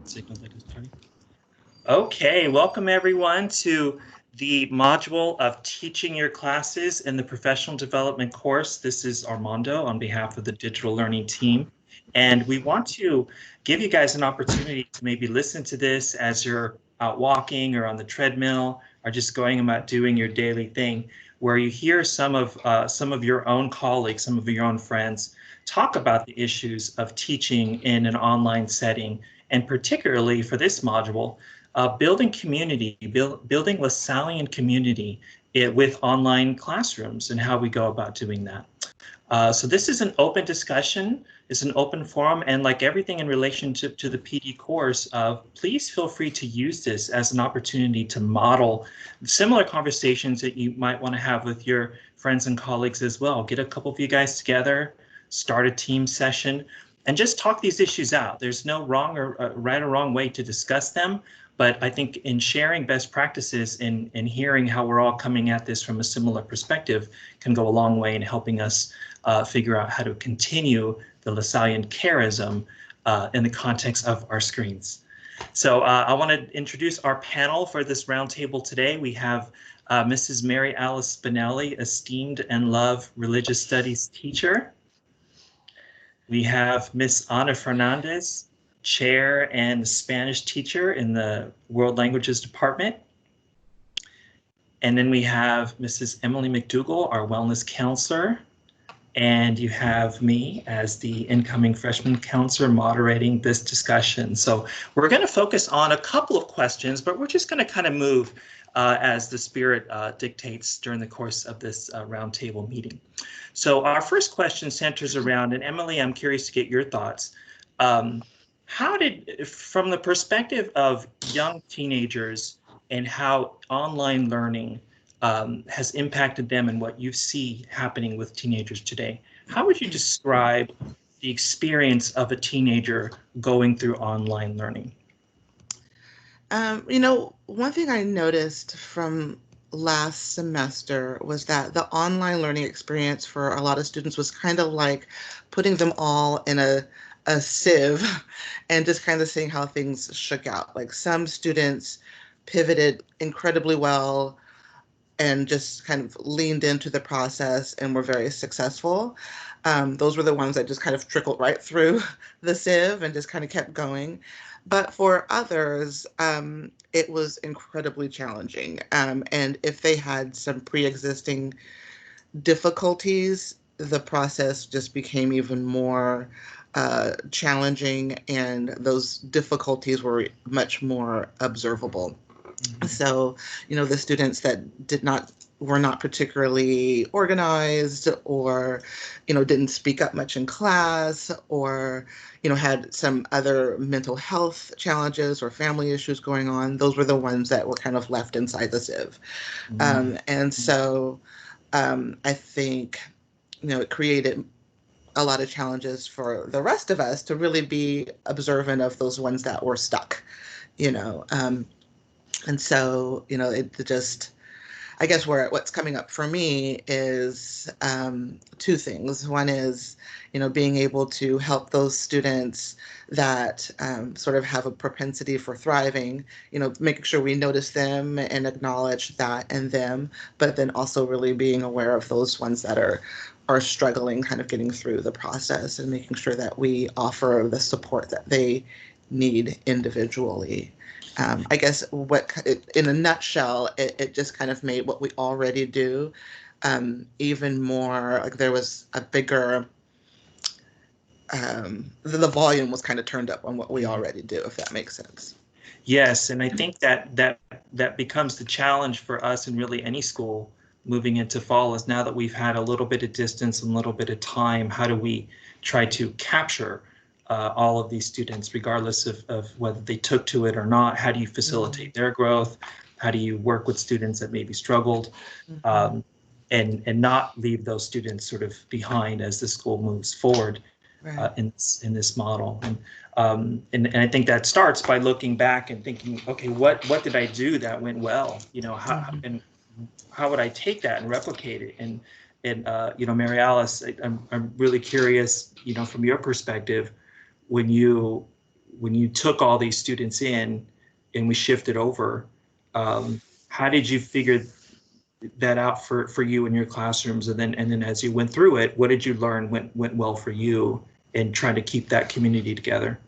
Signal that is turning. Okay, welcome everyone to the module of teaching your classes in the professional development course. This is Armando on behalf of the digital learning team. And we want to give you guys an opportunity to maybe listen to this as you're out walking or on the treadmill or just going about doing your daily thing, where you hear some of your own colleagues, some of your own friends talk about the issues of teaching in an online setting. And particularly for this module, building community, building Lasallian community with online classrooms and how we go about doing that. So this is an open discussion, it's an open forum, and like everything in relationship to the PD course, please feel free to use this as an opportunity to model similar conversations that you might want to have with your friends and colleagues as well. Get a couple of you guys together, start a team session, and just talk these issues out. There's no wrong or right or wrong way to discuss them, but I think in sharing best practices and hearing how we're all coming at this from a similar perspective can go a long way in helping us figure out how to continue the Lasallian charism in the context of our screens. So I want to introduce our panel for this roundtable today. We have Mrs. Mary Alice Spinelli, esteemed and loved religious studies teacher. We have Miss Ana Fernandez, chair and Spanish teacher in the World Languages Department. And then we have Mrs. Emily McDougall, our wellness counselor. And you have me as the incoming freshman counselor moderating this discussion. So we're going to focus on a couple of questions, but we're just going to kind of move as the spirit dictates during the course of this roundtable meeting. So our first question centers around, and Emily, I'm curious to get your thoughts. How did, from the perspective of young teenagers and how online learning has impacted them and what you see happening with teenagers today, how would you describe the experience of a teenager going through online learning? You know, one thing I noticed from last semester was that the online learning experience for a lot of students was kind of like putting them all in a sieve and just kind of seeing how things shook out. Like some students pivoted incredibly well and just kind of leaned into the process and were very successful. Those were the ones that just kind of trickled right through the sieve and just kind of kept going. But for others, it was incredibly challenging. And if they had some pre-existing difficulties, the process just became even more challenging, and those difficulties were much more observable. So, you know, the students that were not particularly organized, or, you know, didn't speak up much in class, or, you know, had some other mental health challenges or family issues going on, those were the ones that were kind of left inside the sieve. And so I think, you know, it created a lot of challenges for the rest of us to really be observant of those ones that were stuck, you know. And so, you know, it just, I guess what's coming up for me is two things. One is, you know, being able to help those students that sort of have a propensity for thriving, you know, making sure we notice them and acknowledge that in them, but then also really being aware of those ones that are struggling, kind of getting through the process, and making sure that we offer the support that they need individually. I guess in a nutshell, it just kind of made what we already do even more, like there was a bigger, the volume was kind of turned up on what we already do, if that makes sense. Yes, and I think that becomes the challenge for us in really any school moving into fall, is now that we've had a little bit of distance and a little bit of time, how do we try to capture all of these students, regardless of whether they took to it or not? How do you facilitate their growth? How do you work with students that maybe struggled, and not leave those students sort of behind as the school moves forward in this model? And I think that starts by looking back and thinking, okay, what did I do that went well? You know, how would I take that and replicate it? And you know, Mary Alice, I'm really curious, you know, from your perspective, when you when you took all these students in and we shifted over, how did you figure that out for you in your classrooms? And then as you went through it, what did you learn went well for you in trying to keep that community together?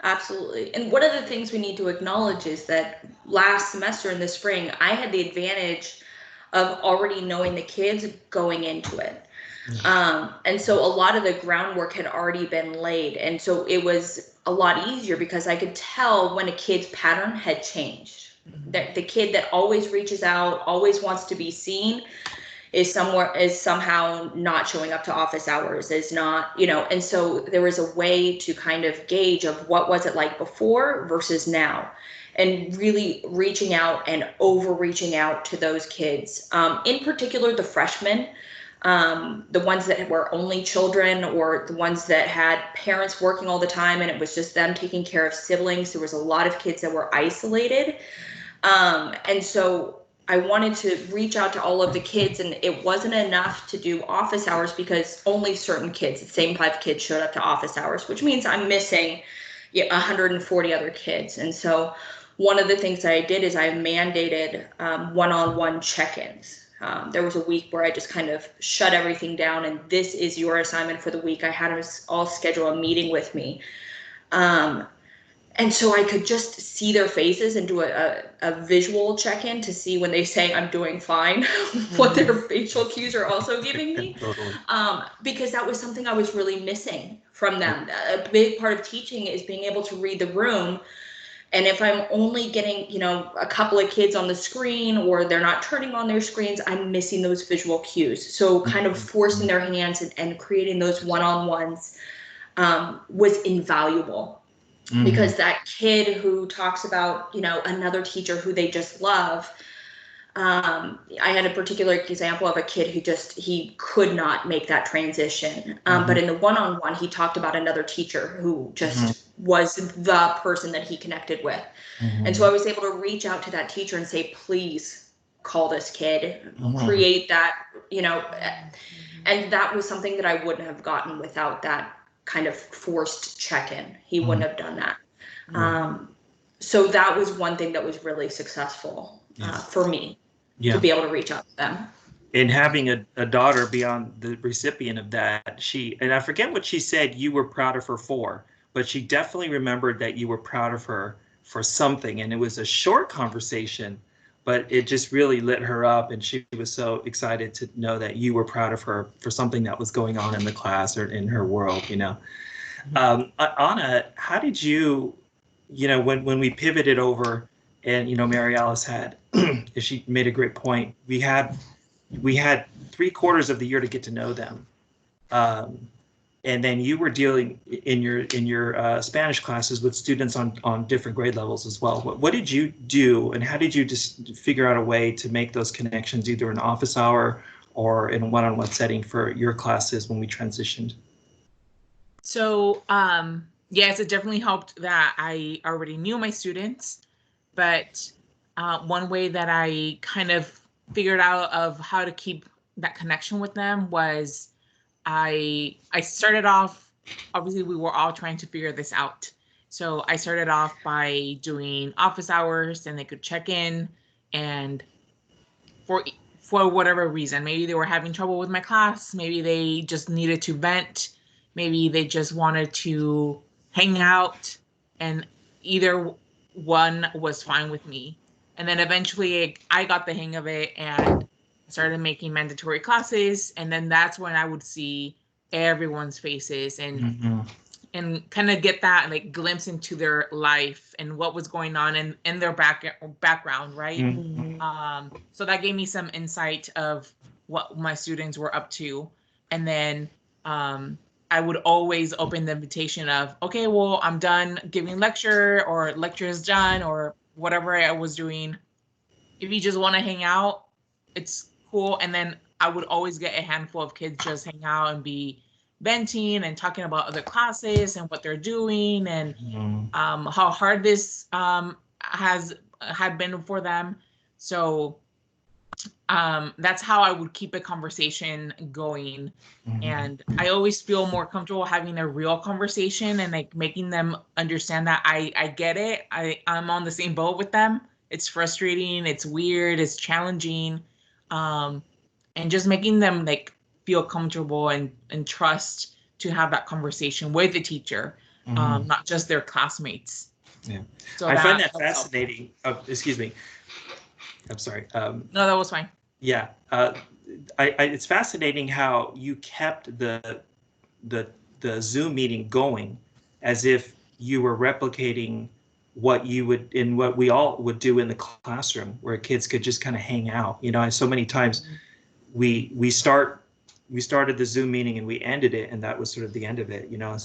Absolutely. And one of the things we need to acknowledge is that last semester in the spring, I had the advantage of already knowing the kids going into it. And so a lot of the groundwork had already been laid. And so it was a lot easier because I could tell when a kid's pattern had changed. That the kid that always reaches out, always wants to be seen, is somehow not showing up to office hours, is not, and so there was a way to kind of gauge of what was it like before versus now, and really reaching out and overreaching out to those kids, in particular the freshmen, the ones that were only children, or the ones that had parents working all the time and it was just them taking care of siblings. There was a lot of kids that were isolated, and so I wanted to reach out to all of the kids, and it wasn't enough to do office hours because only certain kids, the same 5 kids, showed up to office hours, which means I'm missing 140 other kids. And so one of the things that I did is I mandated one-on-one check-ins. There was a week where I just kind of shut everything down, and this is your assignment for the week. I had them all schedule a meeting with me. And so I could just see their faces and do a visual check-in to see when they say I'm doing fine, what their facial cues are also giving me. Totally. Because that was something I was really missing from them. A big part of teaching is being able to read the room. And if I'm only getting, a couple of kids on the screen, or they're not turning on their screens, I'm missing those visual cues. So kind of forcing their hands and creating those one-on-ones was invaluable. Because that kid who talks about, another teacher who they just love, I had a particular example of a kid who he could not make that transition. But in the one-on-one, he talked about another teacher who just was the person that he connected with. And so I was able to reach out to that teacher and say, please call this kid, create that, and that was something that I wouldn't have gotten without that kind of forced check-in. He wouldn't have done that. So that was one thing that was really successful for me, to be able to reach out to them. And having a daughter beyond the recipient of that, and I forget what she said you were proud of her for, but she definitely remembered that you were proud of her for something. And it was a short conversation, but it just really lit her up, and she was so excited to know that you were proud of her for something that was going on in the class or in her world, Anna, how did you, when we pivoted over and, Mary Alice had, she made a great point. We had 3/4 of the year to get to know them. And then you were dealing in your Spanish classes with students on different grade levels as well. What did you do, and how did you just figure out a way to make those connections, either in office hour or in a one-on-one setting for your classes when we transitioned? So yes, it definitely helped that I already knew my students, but one way that I kind of figured out of how to keep that connection with them was I started off, obviously we were all trying to figure this out. So I started off by doing office hours, and they could check in, and for whatever reason, maybe they were having trouble with my class, maybe they just needed to vent, maybe they just wanted to hang out, and either one was fine with me. And then eventually I got the hang of it and started making mandatory classes, and then that's when I would see everyone's faces and kind of get that glimpse into their life and what was going on in their background, right? So that gave me some insight of what my students were up to. And then I would always open the invitation of, okay, well, I'm done giving lecture, or lecture is done, or whatever I was doing. If you just want to hang out, it's cool. And then I would always get a handful of kids just hang out and be venting and talking about other classes and what they're doing, and how hard this had been for them. So that's how I would keep a conversation going. And I always feel more comfortable having a real conversation and like making them understand that I get it. I'm on the same boat with them. It's frustrating, it's weird, it's challenging. And just making them like feel comfortable and trust to have that conversation with the teacher, not just their classmates. Yeah. So I find that that's fascinating. Oh, excuse me. I'm sorry. No, that was fine. Yeah. It's fascinating how you kept the Zoom meeting going as if you were replicating what we all would do in the classroom, where kids could just kind of hang out. You know, and so many times we started the Zoom meeting and we ended it, and that was sort of the end of it. You know,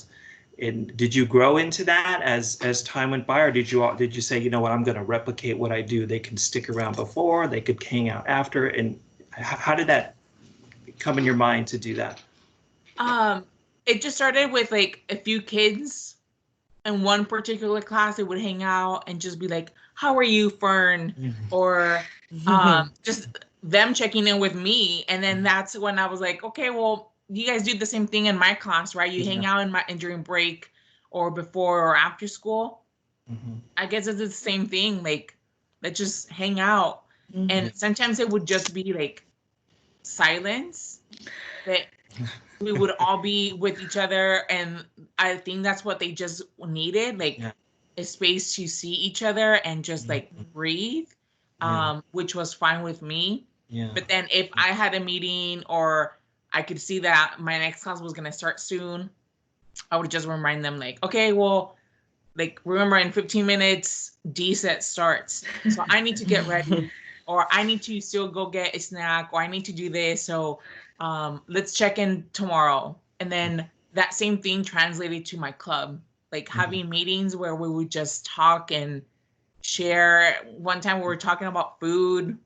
and did you grow into that as time went by, or did you say, you know what, I'm going to replicate what I do? They can stick around before, they could hang out after, and how did that come in your mind to do that? It just started with like a few kids in one particular class. They would hang out and just be like, "How are you, Fern?" Or just them checking in with me. And then that's when I was like, okay, well, you guys do the same thing in my class, right? You hang out during break or before or after school. I guess it's the same thing. Like, let's just hang out. And sometimes it would just be like silence, that we would all be with each other, and I think that's what they just needed, like a space to see each other and just like breathe, which was fine with me. But then if I had a meeting or I could see that my next class was going to start soon, I would just remind them like, okay, well, like, remember in 15 minutes D set starts, so I need to get ready, or I need to still go get a snack, or I need to do this, so let's check in tomorrow. And then that same thing translated to my club, like having meetings where we would just talk and share. One time we were talking about food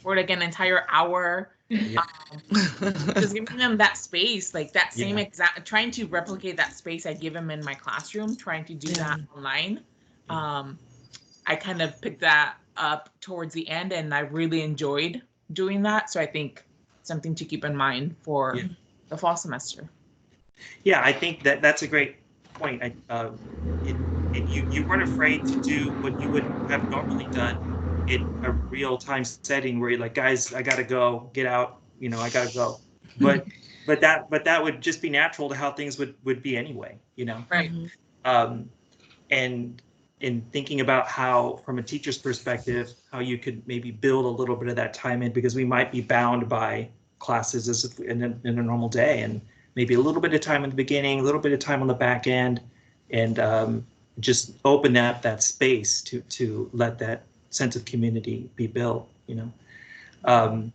for like an entire hour. Just giving them that space, like that same exact, trying to replicate that space I give them in my classroom, trying to do that online. I kind of picked that up towards the end, and I really enjoyed doing that. So I think something to keep in mind for the fall semester. Yeah, I think that's a great point. You weren't afraid to do what you would have normally done in a real-time setting where you're like, guys, I gotta go, get out, you know, I gotta go. But that would just be natural to how things would be anyway, you know. Right. And in thinking about how, from a teacher's perspective, how you could maybe build a little bit of that time in, because we might be bound by classes as if in a normal day, and maybe a little bit of time in the beginning, a little bit of time on the back end, and just open up that space to let that sense of community be built, you know.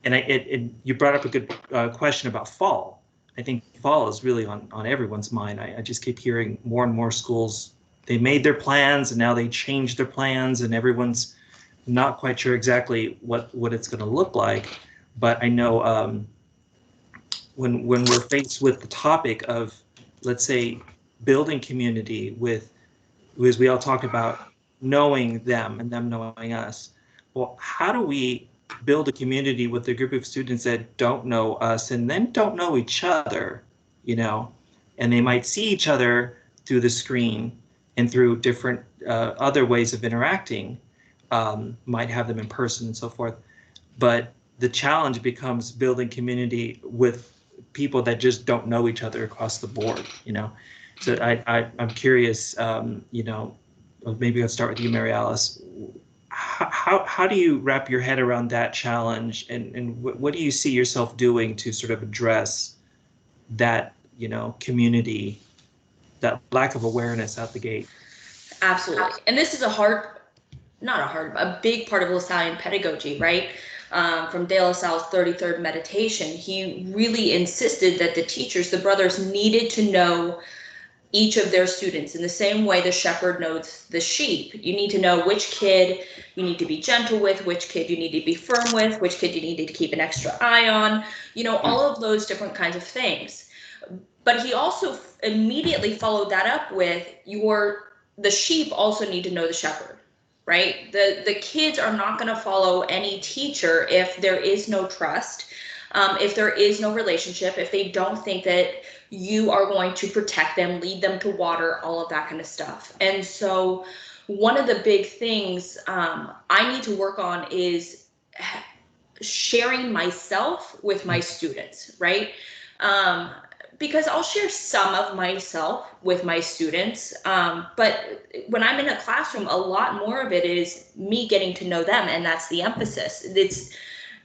And you brought up a good question about fall. I think fall is really on everyone's mind. I just keep hearing more and more schools, they made their plans and now they changed their plans, and everyone's not quite sure exactly what it's going to look like. But I know when we're faced with the topic of, let's say, building community with, as we all talk about, knowing them and them knowing us, well, how do we build a community with a group of students that don't know us and then don't know each other, you know, and they might see each other through the screen and through different other ways of interacting, might have them in person and so forth. But the challenge becomes building community with people that just don't know each other across the board, you know. So I'm curious, you know, maybe I'll start with you, Mary Alice. How do you wrap your head around that challenge, and what do you see yourself doing to sort of address that, you know, community, that lack of awareness out the gate? Absolutely. And this is a big part of Lasallian pedagogy, right? From De La Salle's 33rd meditation, he really insisted that the teachers, the brothers, needed to know each of their students in the same way the shepherd knows the sheep. You need to know which kid you need to be gentle with, which kid you need to be firm with, which kid you need to keep an extra eye on, you know, all of those different kinds of things. But he also immediately followed that up with the sheep also need to know the shepherd, right? The kids are not going to follow any teacher if there is no trust, if there is no relationship, if they don't think that you are going to protect them, lead them to water, all of that kind of stuff. And so one of the big things I need to work on is sharing myself with my students, right? Because I'll share some of myself with my students, but when I'm in a classroom, a lot more of it is me getting to know them, and that's the emphasis. It's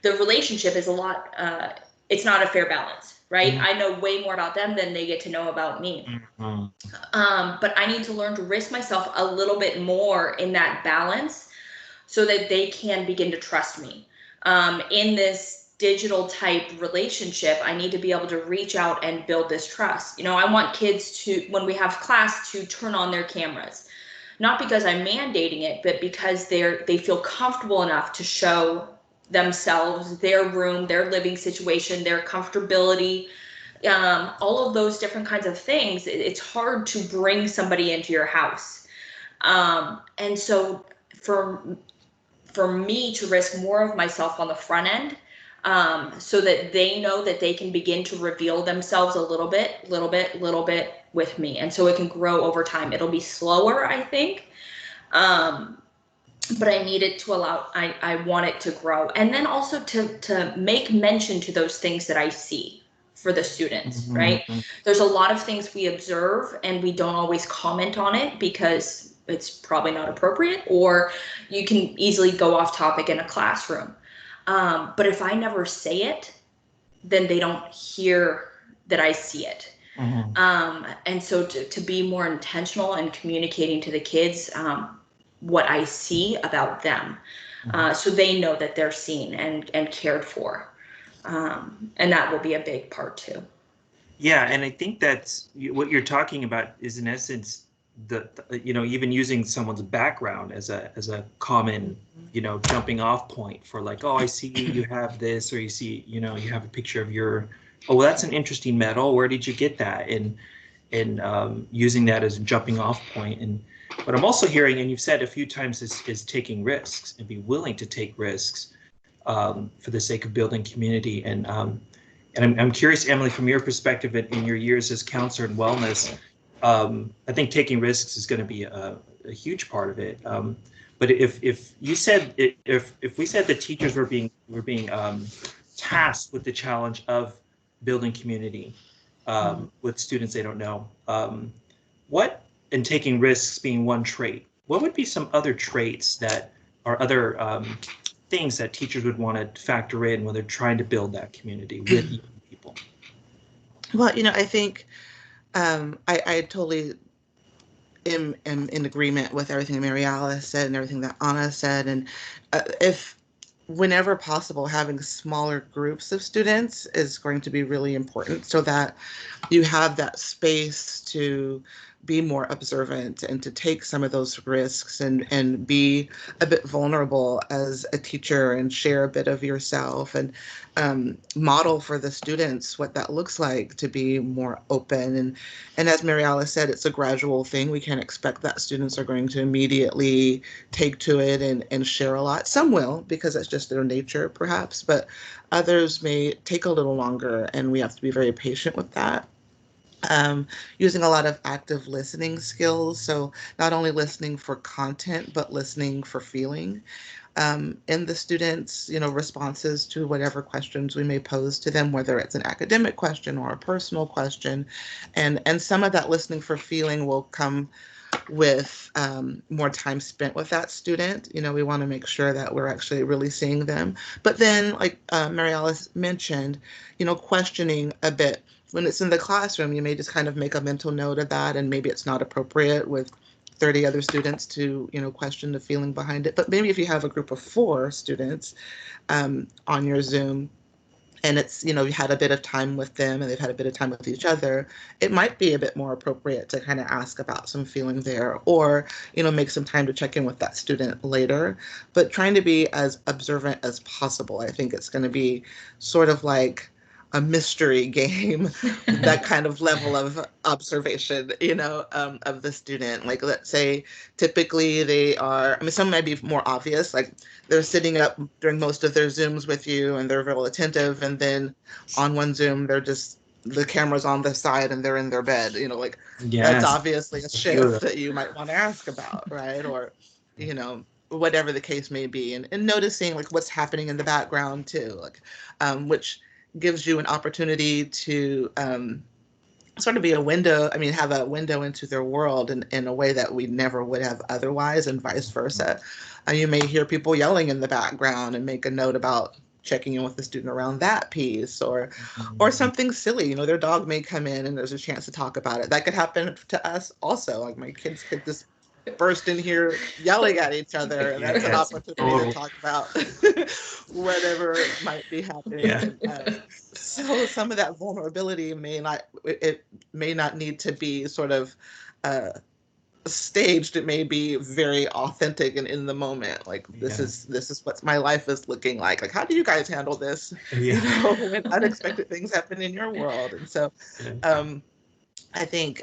the relationship is a lot. It's not a fair balance, right? I know way more about them than they get to know about me. But I need to learn to risk myself a little bit more in that balance so that they can begin to trust me. In this digital type relationship, I need to be able to reach out and build this trust. You know, I want kids to, when we have class, to turn on their cameras, not because I'm mandating it, but because they feel comfortable enough to show themselves, their room, their living situation, their comfortability, all of those different kinds of things. It's hard to bring somebody into your house. And so for me to risk more of myself on the front end, so that they know that they can begin to reveal themselves a little bit with me. And so it can grow over time. It'll be slower, I think. But I need it to allow, I want it to grow. And then also to make mention to those things that I see for the students, right? There's a lot of things we observe and we don't always comment on it because it's probably not appropriate, or you can easily go off topic in a classroom. But if I never say it, then they don't hear that I see it. And so to be more intentional and communicating to the kids what I see about them, so they know that they're seen and cared for. And that will be a big part too. Yeah, and I think that's what you're talking about is in essence the even using someone's background as a common jumping off point for like, oh, I see you have this, or you see you have a picture of your, oh, well, that's an interesting medal, where did you get that, and using that as a jumping off point. And what I'm also hearing, and you've said a few times, is taking risks and be willing to take risks for the sake of building community. And I'm curious, Emily, from your perspective in your years as counselor in wellness, I think taking risks is going to be a huge part of it. But if you said if we said that teachers were being tasked with the challenge of building community with students they don't know, what, and taking risks being one trait, what would be some other traits that are other things that teachers would want to factor in when they're trying to build that community with young people? Well, I think I totally am in agreement with everything that Mariala said and everything that Anna said. And if whenever possible, having smaller groups of students is going to be really important so that you have that space to be more observant and to take some of those risks and be a bit vulnerable as a teacher and share a bit of yourself and model for the students what that looks like to be more open. And as Mariala said, it's a gradual thing. We can't expect that students are going to immediately take to it and share a lot. Some will, because that's just their nature, perhaps, but others may take a little longer, and we have to be very patient with that. Using a lot of active listening skills. So not only listening for content, but listening for feeling. In the students, responses to whatever questions we may pose to them, whether it's an academic question or a personal question. And some of that listening for feeling will come with more time spent with that student. We want to make sure that we're actually really seeing them. But then, like Mariala mentioned, questioning a bit. When it's in the classroom, you may just kind of make a mental note of that, and maybe it's not appropriate with 30 other students to, question the feeling behind it. But maybe if you have a group of 4 students on your Zoom, and it's, you had a bit of time with them and they've had a bit of time with each other, it might be a bit more appropriate to kind of ask about some feeling there, or, make some time to check in with that student later. But trying to be as observant as possible. I think it's going to be sort of like a mystery game, that kind of level of observation, of the student. Like, let's say typically they are, I mean, some might be more obvious, like they're sitting up during most of their Zooms with you and they're real attentive. And then on one Zoom, the camera's on the side and they're in their bed, like that's Yes. obviously a shift that you might want to ask about, right? Or, whatever the case may be. And noticing like what's happening in the background too, like, which gives you an opportunity to sort of be have a window into their world in a way that we never would have otherwise, and vice versa. You may hear people yelling in the background and make a note about checking in with the student around that piece, or something silly. Their dog may come in and there's a chance to talk about it. That could happen to us also. Like my kids could just burst in here yelling at each other, and that's an opportunity to talk about whatever might be happening. Yeah. So some of that vulnerability may not need to be sort of staged. It may be very authentic and in the moment. Like this is what my life is looking like. Like, how do you guys handle this? When unexpected things happen in your world. And so I think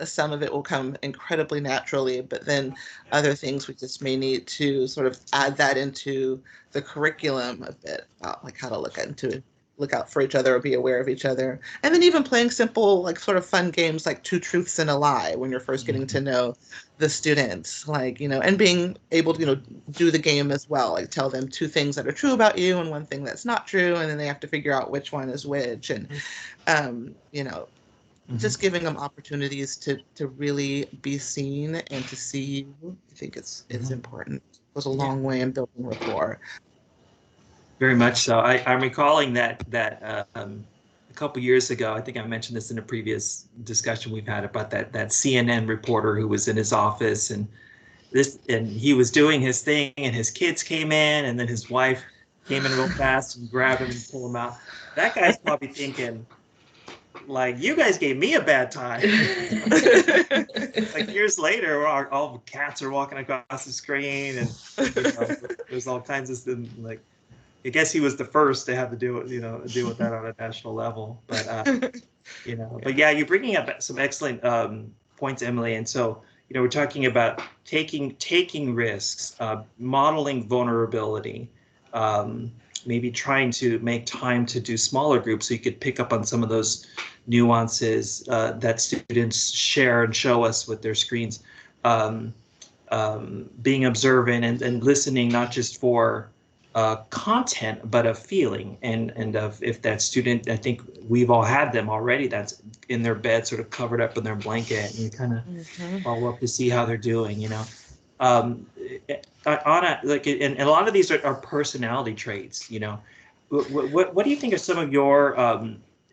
some of it will come incredibly naturally, but then other things we just may need to sort of add that into the curriculum a bit, about like how to look out for each other or be aware of each other. And then even playing simple, like sort of fun games like Two Truths and a Lie when you're first getting to know the students, like, and being able to, do the game as well, like tell them two things that are true about you and one thing that's not true. And then they have to figure out which one is which. And, just giving them opportunities to really be seen and to see you, I think it's important. It goes a long way in building rapport. Very much so. I'm recalling that a couple years ago, I think I mentioned this in a previous discussion we've had about that CNN reporter who was in his office, and he was doing his thing, and his kids came in, and then his wife came in real fast and grabbed him and pulled him out. That guy's probably thinking, like, you guys gave me a bad time. Like years later, all the cats are walking across the screen, and there's all kinds of stuff. Like, I guess he was the first to have to deal with that on a national level. But but yeah, you're bringing up some excellent points, Emily. And so we're talking about taking risks, modeling vulnerability. Maybe trying to make time to do smaller groups so you could pick up on some of those nuances that students share and show us with their screens. Being observant and listening, not just for content, but of feeling and of if that student, I think we've all had them already, that's in their bed, sort of covered up in their blanket, and you kind of follow up to see how they're doing, and a lot of these are personality traits. What do you think are some of your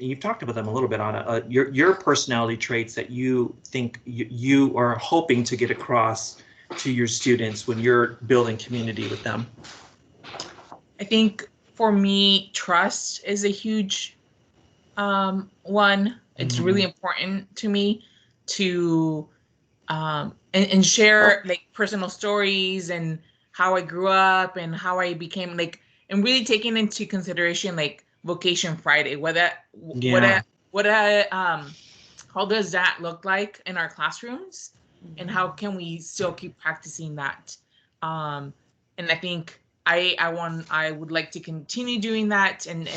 you've talked about them a little bit, Anna, your personality traits that you think you are hoping to get across to your students when you're building community with them? I think for me, trust is a huge one. It's really important to me to and share like personal stories and how I grew up and how I became, like, and really taking into consideration like Vocation Friday, how does that look like in our classrooms, and how can we still keep practicing that? And I think I would like to continue doing that and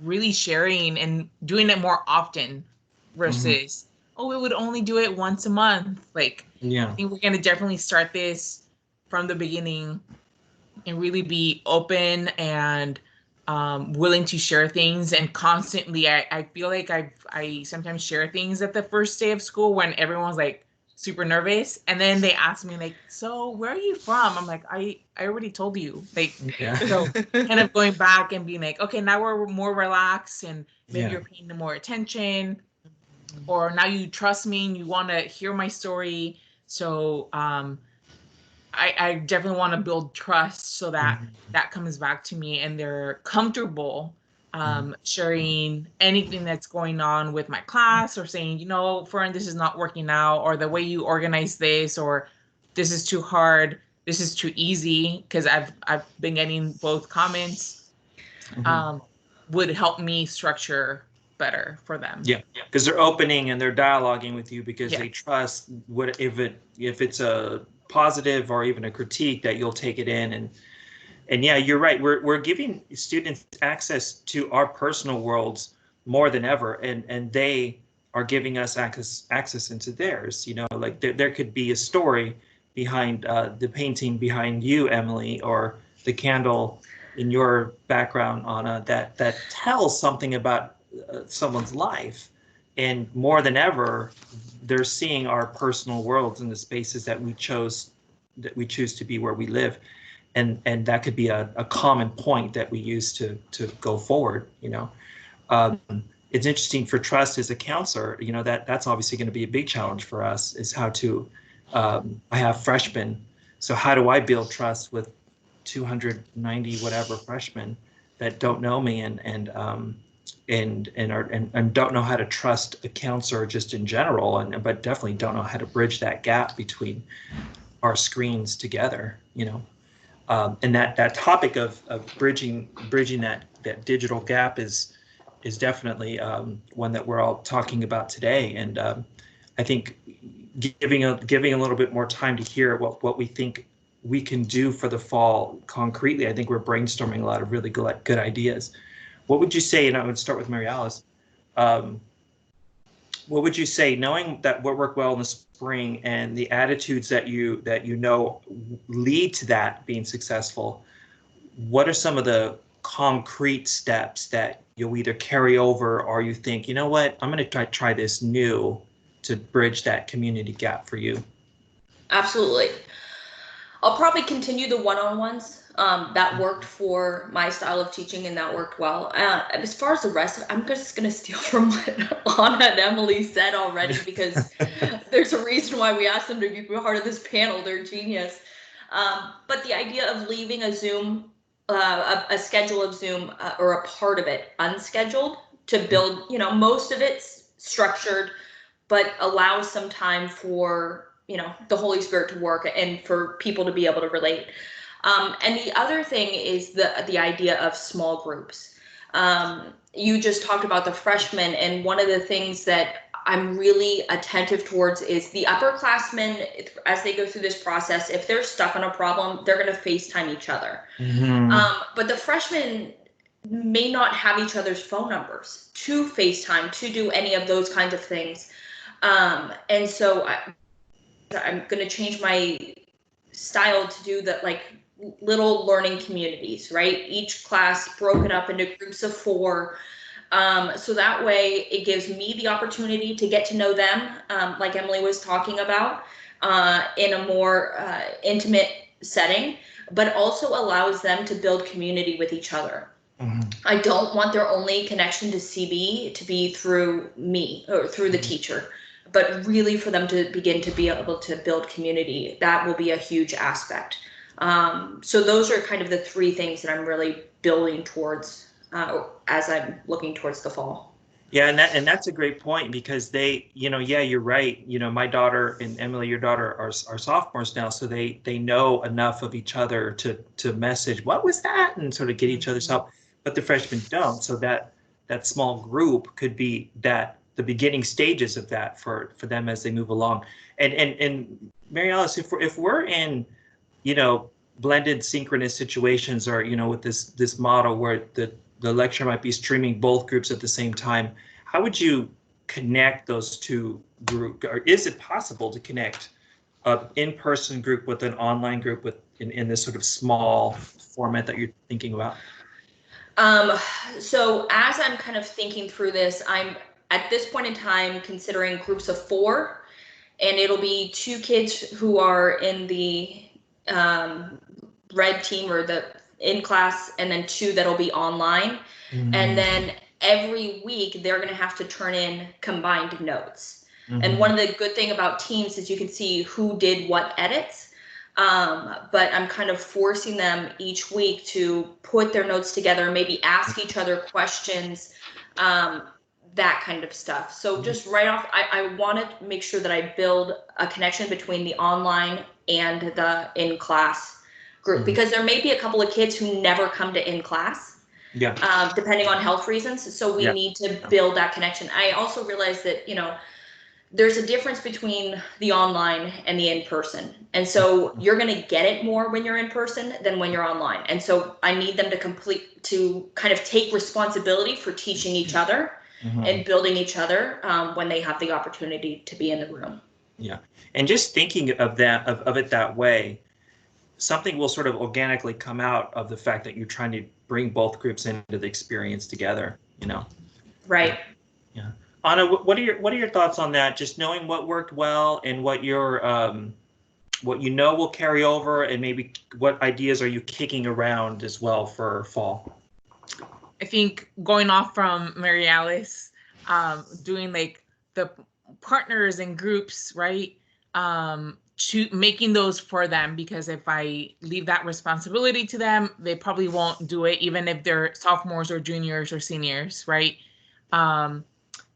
really sharing and doing it more often versus we would only do it once a month. Like, I think we're going to definitely start this from the beginning and really be open and willing to share things. And constantly, I feel like I sometimes share things at the first day of school when everyone's like super nervous. And then they ask me like, so where are you from? I'm like, I already told you. Like, so kind of going back and being like, okay, now we're more relaxed and maybe you're paying more attention. Or now you trust me and you want to hear my story. So I definitely want to build trust so that that comes back to me and they're comfortable sharing anything that's going on with my class, or saying, Fern, this is not working out, or the way you organize this, or this is too hard, this is too easy, because I've been getting both comments. would help me structure better for them. Yeah, because they're opening and they're dialoguing with you because Yeah. they trust what if it's a positive or even a critique that you'll take it in. And yeah, you're right. We're giving students access to our personal worlds more than ever, and they are giving us access into theirs. You know, like there could be a story behind the painting behind you, Emily, or the candle in your background, Anna, that tells something about someone's life. And more than ever, they're seeing our personal worlds in the spaces that we choose to be where we live. And that could be a common point that we use to go forward. You know, it's interesting for trust as a counselor. You know, that's obviously going to be a big challenge for us, is how to. I have freshmen, so how do I build trust with 290 whatever freshmen that don't know me and don't know how to trust a counselor just in general, but definitely don't know how to bridge that gap between our screens together. You know. And that topic of bridging that digital gap is definitely one that we're all talking about today. And I think giving a little bit more time to hear what we think we can do for the fall concretely. I think we're brainstorming a lot of really good ideas. What would you say? And I would start with Mary Alice. What would you say, knowing that what worked well in the spring and the attitudes that you know lead to that being successful? What are some of the concrete steps that you'll either carry over or you think, you know what, I'm going to try this new to bridge that community gap for you? Absolutely. I'll probably continue the one-on-ones. That worked for my style of teaching, and that worked well. As far as the rest, I'm just going to steal from what Anna and Emily said already, because there's a reason why we asked them to be part of this panel. They're genius. But the idea of leaving a Zoom, a schedule of Zoom, or a part of it unscheduled to build, most of it's structured, but allow some time for the Holy Spirit to work and for people to be able to relate. And the other thing is the idea of small groups. You just talked about the freshmen, and one of the things that I'm really attentive towards is the upperclassmen, as they go through this process, if they're stuck on a problem, they're going to FaceTime each other. Mm-hmm. But the freshmen may not have each other's phone numbers to FaceTime, to do any of those kinds of things. And so I'm going to change my style to do that, like little learning communities, right? Each class broken up into groups of 4. So that way it gives me the opportunity to get to know them, like Emily was talking about, in a more intimate setting, but also allows them to build community with each other. Mm-hmm. I don't want their only connection to CB to be through me or through the teacher, but really for them to begin to be able to build community. That will be a huge aspect. So those are kind of the 3 things that I'm really building towards as I'm looking towards the fall. Yeah, and that's a great point, because they, yeah, you're right. My daughter and Emily, your daughter, are sophomores now, so they know enough of each other to message, what was that, and sort of get each other's help. But the freshmen don't. So that small group could be the beginning stages of that for them as they move along. And Mary Alice, if we're in, blended synchronous situations, or with this model where the lecture might be streaming both groups at the same time, how would you connect those 2 groups? Or is it possible to connect an in-person group with an online group in this sort of small format that you're thinking about? So as I'm kind of thinking through this, I'm at this point in time considering groups of 4, and it'll be 2 kids who are in the red team or the in class, and then 2 that'll be online. Mm-hmm. And then every week they're going to have to turn in combined notes. Mm-hmm. And one of the good thing about teams is you can see who did what edits. But I'm kind of forcing them each week to put their notes together, maybe ask each other questions, that kind of stuff. So just right off, I want to make sure that I build a connection between the online and the in-class group, because there may be a couple of kids who never come to in-class. depending on health reasons. So we need to build that connection. I also realize that, there's a difference between the online and the in-person. And so you're going to get it more when you're in person than when you're online. And so I need them to kind of take responsibility for teaching each other and building each other when they have the opportunity to be in the room. Yeah. And just thinking of that, of it that way, something will sort of organically come out of the fact that you're trying to bring both groups into the experience together, Right. Yeah. Anna, what are your thoughts on that? Just knowing what worked well and what what will carry over, and maybe what ideas are you kicking around as well for fall? I think going off from Mary Alice, doing like the partners and groups, right? Making those for them, because if I leave that responsibility to them, they probably won't do it, even if they're sophomores or juniors or seniors, right?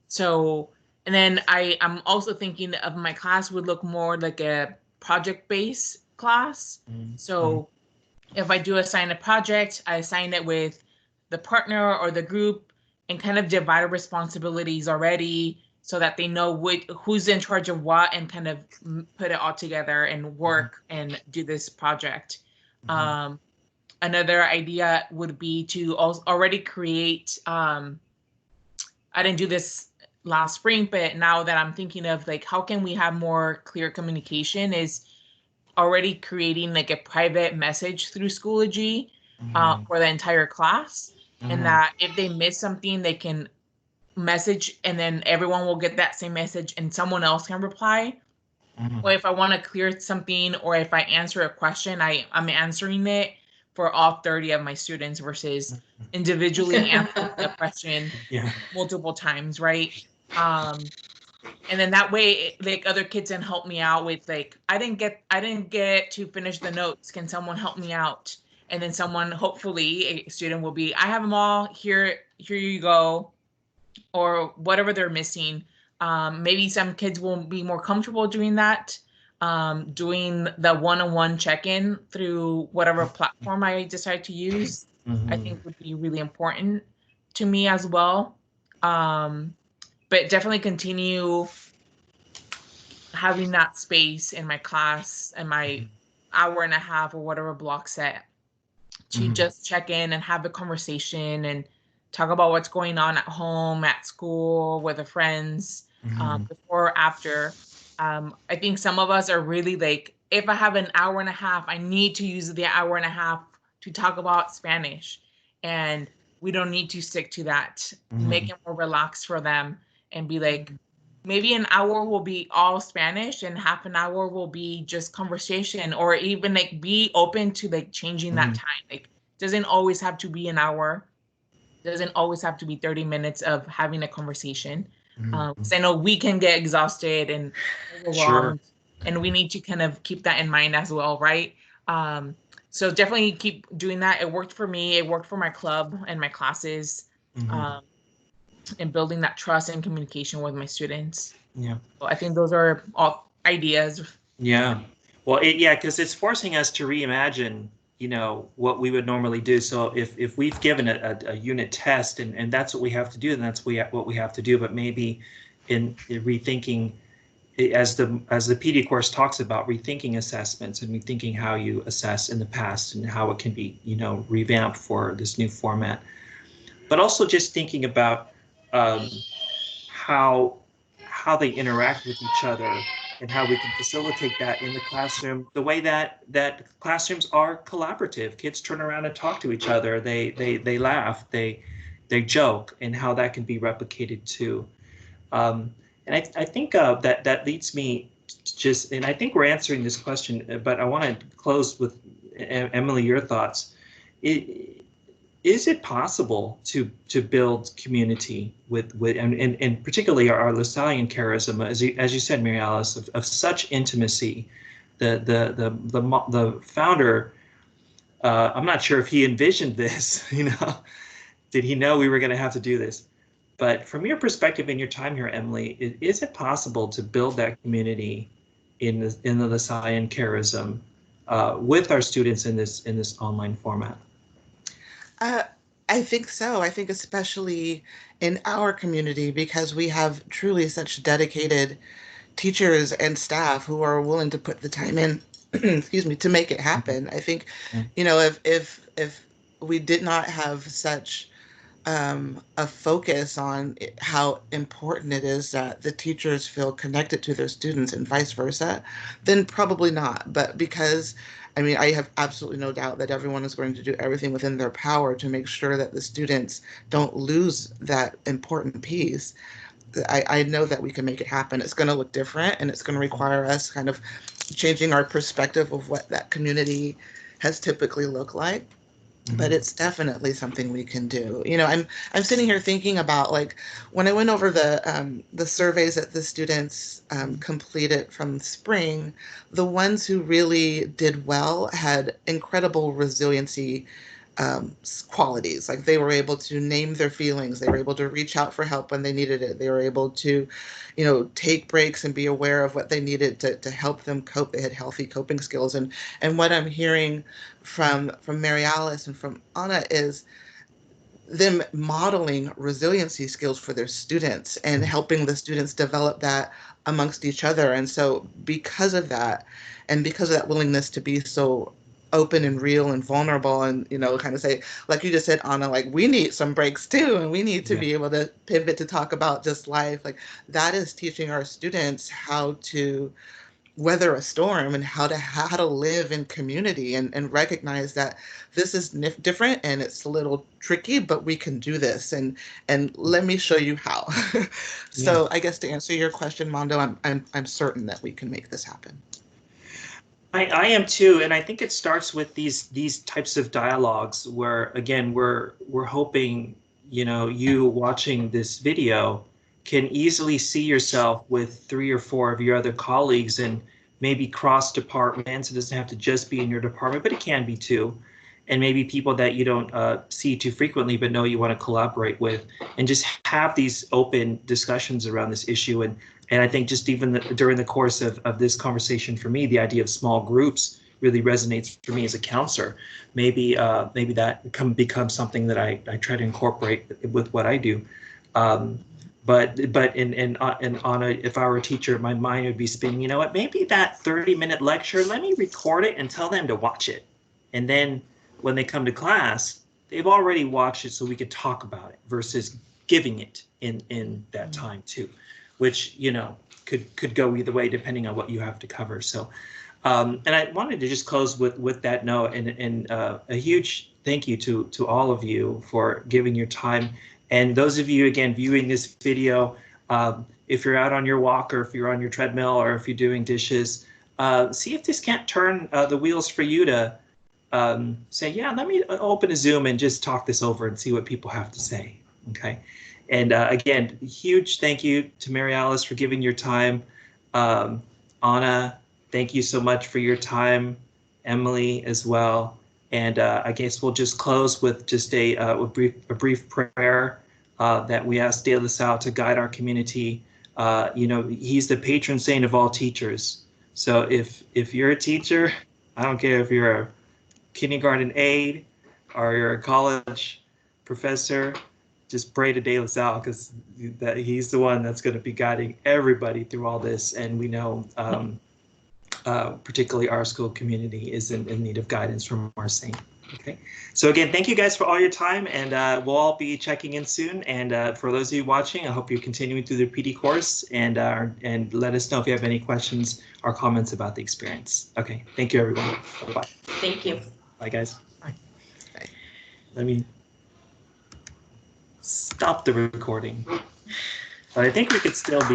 So, and then I'm also thinking of my class would look more like a project-based class. So if I do assign a project, I assign it with the partner or the group and kind of divide responsibilities already so that they know who's in charge of what, and kind of put it all together and work and do this project. Another idea would be to already create, I didn't do this last spring, but now that I'm thinking of like, how can we have more clear communication, is already creating like a private message through Schoology for the entire class. And that if they miss something, they can message, and then everyone will get that same message and someone else can reply. Or if I want to clear something, or if I answer a question, I'm answering it for all 30 of my students versus individually answering the question multiple times, right? And then that way, like, other kids can help me out with like, I didn't get to finish the notes. Can someone help me out? And then someone, hopefully a student, will be, I have them all here. Here you go. Or whatever they're missing. Maybe some kids will be more comfortable doing that. Doing the one-on-one check-in through whatever platform I decide to use, I think would be really important to me as well. But definitely continue having that space in my class and my hour and a half or whatever block set to just check in and have a conversation and talk about what's going on at home, at school, with the friends, before or after. I think some of us are really like, if I have an hour and a half, I need to use the hour and a half to talk about Spanish. And we don't need to stick to that. Make it more relaxed for them and be like, maybe an hour will be all Spanish and half an hour will be just conversation, or even like be open to like changing that time. Like, doesn't always have to be an hour. Doesn't always have to be 30 minutes of having a conversation. Because I know we can get exhausted and overwhelmed, and we need to kind of keep that in mind as well, right? So definitely keep doing that. It worked for me. It worked for my club and my classes. And building that trust and communication with my students. Yeah. So I think those are all ideas. Yeah. Well, because it's forcing us to reimagine, what we would normally do. So if we've given a unit test and that's what we have to do, then that's what we have to do. But maybe in rethinking, as the PD course talks about, rethinking assessments and rethinking how you assess in the past and how it can be, revamped for this new format. But also just thinking about how they interact with each other and how we can facilitate that in the classroom, the way that classrooms are collaborative. Kids turn around and talk to each other. They laugh, they joke, and how that can be replicated too. And I think that leads me just, and I think we're answering this question, but I want to close with Emily, your thoughts. Is it possible to build community with and particularly our Lasallian charism, as you said, Mary Alice, of such intimacy? The founder, I'm not sure if he envisioned this. Did he know we were going to have to do this? But from your perspective in your time here, Emily, is it possible to build that community in the Lasallian charism with our students in this online format? I think so. I think especially in our community, because we have truly such dedicated teachers and staff who are willing to put the time in, excuse me, to make it happen. I think, Yeah. if we did not have such a focus on how important it is that the teachers feel connected to their students and vice versa, then probably not. But because, I mean, I have absolutely no doubt that everyone is going to do everything within their power to make sure that the students don't lose that important piece. I know that we can make it happen. It's going to look different, and it's going to require us kind of changing our perspective of what that community has typically looked like, but it's definitely something we can do. I'm sitting here thinking about, like, when I went over the surveys that the students completed from spring. The ones who really did well had incredible resiliency qualities. Like, they were able to name their feelings, they were able to reach out for help when they needed it, they were able to, take breaks and be aware of what they needed to help them cope. They had healthy coping skills. And what I'm hearing from Mary Alice and from Anna is them modeling resiliency skills for their students and helping the students develop that amongst each other. And so because of that, and because of that willingness to be so open and real and vulnerable, and kind of say, like you just said, Anna, like, we need some breaks too, and we need to Yeah. be able to pivot to talk about just life. Like, that is teaching our students how to weather a storm and how to live in community, and recognize that this is different and it's a little tricky, but we can do this, and let me show you how. Yeah. So I guess, to answer your question, Mondo, I'm certain that we can make this happen. I am too, and I think it starts with these types of dialogues where, again, we're hoping, you watching this video can easily see yourself with 3 or 4 of your other colleagues, and maybe cross departments. It doesn't have to just be in your department, but it can be too. And maybe people that you don't see too frequently, but know you want to collaborate with, and just have these open discussions around this issue. And I think just even during the course of this conversation, for me, the idea of small groups really resonates for me as a counselor. Maybe that become something that I try to incorporate with what I do. But in Anna, if I were a teacher, my mind would be spinning. You know what? Maybe that 30-minute lecture, let me record it and tell them to watch it. And then when they come to class, they've already watched it, so we could talk about it, versus giving it in that time too, which could go either way depending on what you have to cover. So, and I wanted to just close with that note, and a huge thank you to all of you for giving your time. And those of you, again, viewing this video, if you're out on your walk, or if you're on your treadmill, or if you're doing dishes, see if this can't turn the wheels for you to say, yeah, let me open a Zoom and just talk this over and see what people have to say. Okay. And again, huge thank you to Mary Alice for giving your time. Anna, thank you so much for your time. Emily as well. And I guess we'll just close with just a brief prayer that we ask De La Salle to guide our community. He's the patron saint of all teachers. So if you're a teacher, I don't care if you're a kindergarten aide or you're a college professor, just pray to De La Salle, because that he's the one that's going to be guiding everybody through all this. And we know particularly our school community is in need of guidance from our saint. Okay, so again, thank you guys for all your time, and we'll all be checking in soon. And for those of you watching, I hope you're continuing through the PD course, and let us know if you have any questions or comments about the experience. Okay, thank you, everyone. Bye-bye. Thank you. Bye, guys. Bye. Let me stop the recording. But I think we could still be